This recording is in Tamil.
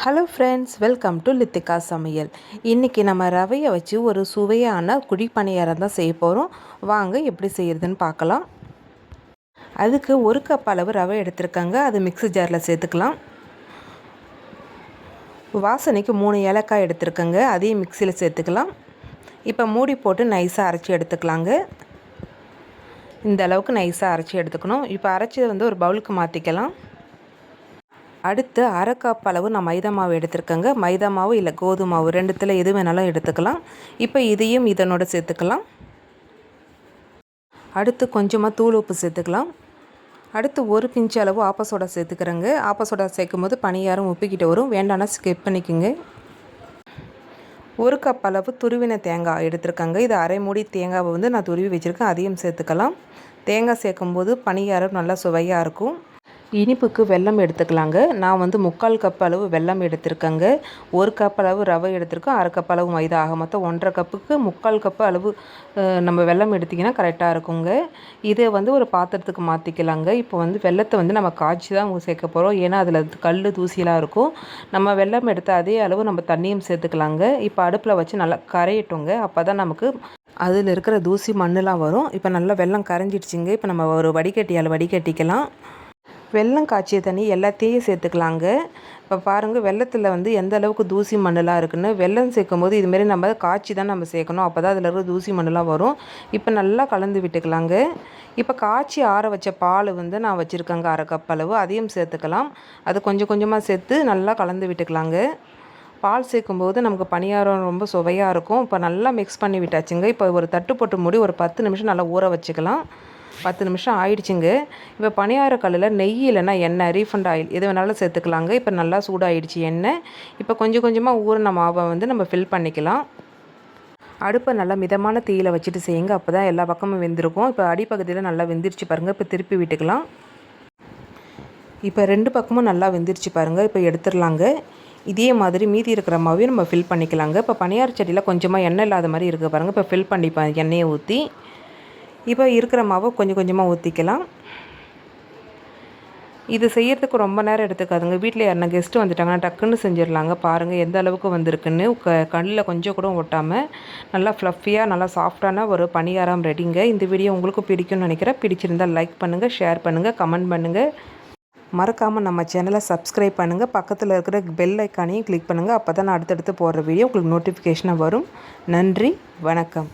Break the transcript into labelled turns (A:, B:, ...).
A: Hello friends, welcome to Lithika சமையல். இன்றைக்கி நம்ம ரவையை வச்சு ஒரு சுவையான குழிப்பணியாரம் தான் செய்ய போகிறோம். வாங்க எப்படி செய்கிறதுன்னு பார்க்கலாம். அதுக்கு ஒரு கப் அளவு ரவை எடுத்துருக்காங்க. அது மிக்ஸி ஜாரில் சேர்த்துக்கலாம். வாசனைக்கு 3 ஏலக்காய் எடுத்துருக்கங்க, அதையும் மிக்சியில் சேர்த்துக்கலாம். இப்போ மூடி போட்டு நைஸாக அரைச்சி எடுத்துக்கலாங்க. இந்த அளவுக்கு நைஸாக அரைச்சி எடுத்துக்கணும். இப்போ அரைச்சதை ஒரு பவுலுக்கு மாற்றிக்கலாம். அடுத்து அரை கப் அளவு நான் மைதா மாவு எடுத்துருக்கேங்க. மைதா மாவு இல்லை கோதுமை மாவு, ரெண்டுத்தில் எது வேணாலும் எடுத்துக்கலாம். இப்போ இதையும் இதனோட சேர்த்துக்கலாம். அடுத்து கொஞ்சமாக தூள் உப்பு சேர்த்துக்கலாம். அடுத்து ஒரு பிஞ்சு அளவு ஆப்பசோடா சேர்த்துக்கிறேங்க. ஆப்பசோடா சேர்க்கும் போது பணியாரம் உப்பிக்கிட்டு வரும், வேண்டாம்னா ஸ்கிப் பண்ணிக்கோங்க. ஒரு கப் அளவு துருவின தேங்காய் எடுத்துருக்காங்க. இது அரை மூடி தேங்காவை நான் துருவி வச்சுருக்கேன், அதையும் சேர்த்துக்கலாம். தேங்காய் சேர்க்கும்போது பணியாரம் நல்லா சுவையாக இருக்கும். இனிப்புக்கு வெல்லம் எடுத்துக்கலாங்க. நான் 3/4 கப் அளவு வெல்லம் எடுத்திருக்கேங்க. 1 கப் அளவு ரவை எடுத்திருக்கோம், அரை கப் அளவு மைதா, ஆக மொத்தம் 1.5 கப்புக்கு 3/4 கப் அளவு நம்ம வெல்லம் எடுத்திங்கன்னா கரெக்டாக இருக்குங்க. இதை ஒரு பாத்திரத்துக்கு மாற்றிக்கலாங்க. இப்போ வெல்லத்தை நம்ம காய்ச்சி தான் சேர்க்க போகிறோம். ஏன்னா அதில் கல் தூசியெலாம் இருக்கும். நம்ம வெல்லம் எடுத்த அதே அளவு நம்ம தண்ணியும் சேர்த்துக்கலாங்க. இப்போ அடுப்பில் வச்சு நல்லா கரையட்டுங்க. அப்போ தான் நமக்கு அதில் இருக்கிற தூசி மண்ணெலாம் வரும். இப்போ நல்லா வெல்லம் கரைஞ்சிடுச்சிங்க. இப்போ நம்ம ஒரு வடிகட்டியால் வடிகட்டிக்கலாம். வெல்லம் காய்ச்சிய தண்ணி எல்லாத்தையும் சேர்த்துக்கலாங்க. இப்போ பாருங்கள், வெல்லத்தில் எந்த அளவுக்கு தூசி மண்ணெலாம் இருக்குதுன்னு. வெல்லம் சேர்க்கும் போது இதுமாரி நம்ம காய்ச்சி தான் நம்ம சேர்க்கணும். அப்போ தான் அதில் இருக்கிற தூசி மண்ணெலாம் வரும். இப்போ நல்லா கலந்து விட்டுக்கலாங்க. இப்போ காய்ச்சி ஆற வச்ச பால் நான் வச்சுருக்கேங்க, அரை கப் அளவு, அதையும் சேர்த்துக்கலாம். அது கொஞ்சம் கொஞ்சமாக சேர்த்து நல்லா கலந்து விட்டுக்கலாங்க. பால் சேர்க்கும்போது நமக்கு பணியாரம் ரொம்ப சுவையாக இருக்கும். இப்போ நல்லா மிக்ஸ் பண்ணி விட்டாச்சுங்க. இப்போ ஒரு தட்டு போட்டு மூடி ஒரு 10 நிமிஷம் நல்லா ஊற வச்சுக்கலாம். 10 நிமிஷம் ஆயிடுச்சுங்க. இப்போ பணியார கல்லில் நெய் இல்லைன்னா எண்ணெய், ரீஃபண்ட் ஆயில் எது வேணாலும் சேர்த்துக்கலாங்க. இப்போ நல்லா சூடாகிடுச்சு எண்ணெய். இப்போ கொஞ்சம் கொஞ்சமாக ஊறின மாவை நம்ம ஃபில் பண்ணிக்கலாம். அடுப்பை நல்லா மிதமான தீயில் வச்சுட்டு செய்யுங்க, அப்போ தான் எல்லா பக்கமும் வெந்திருக்கும். இப்போ அடிப்பகுதியில் நல்லா வெந்திருச்சு பாருங்கள். இப்போ திருப்பி விட்டுக்கலாம். இப்போ 2 பக்கமும் நல்லா வெந்திருச்சு பாருங்கள். இப்போ எடுத்துடலாங்க. இதே மாதிரி மீதி இருக்கிற மாவையும் நம்ம ஃபில் பண்ணிக்கலாங்க. இப்போ பணியார சட்டியில் கொஞ்சமாக எண்ணெய் இல்லாத மாதிரி இருக்குது பாருங்கள். இப்போ ஃபில் பண்ணிப்பேன் எண்ணெயை ஊற்றி. இப்போ இருக்கிற மாவை கொஞ்சம் கொஞ்சமாக ஊற்றிக்கலாம். இது செய்கிறதுக்கு ரொம்ப நேரம் எடுத்துக்காதுங்க. வீட்டில் யாருன்னா கெஸ்ட்டு வந்துட்டாங்கன்னா டக்குன்னு செஞ்சிடலாங்க. பாருங்கள் எந்த அளவுக்கு வந்திருக்குன்னு. கல்லில் கொஞ்சம் கூட ஒட்டாமல் நல்லா ஃப்ளஃபியாக நல்லா சாஃப்டான ஒரு பணியாரம் ரெடிங்க. இந்த வீடியோ உங்களுக்கு பிடிக்கும்னு நினைக்கிறேன். பிடிச்சிருந்தால் லைக் பண்ணுங்கள், ஷேர் பண்ணுங்கள், கமெண்ட் பண்ணுங்கள். மறக்காமல் நம்ம சேனலை சப்ஸ்கிரைப் பண்ணுங்கள். பக்கத்தில் இருக்கிற பெல் ஐக்கானையும் கிளிக் பண்ணுங்கள். அப்போ தான் நான் அடுத்தடுத்து போடுற வீடியோ உங்களுக்கு நோட்டிஃபிகேஷனாக வரும். நன்றி, வணக்கம்.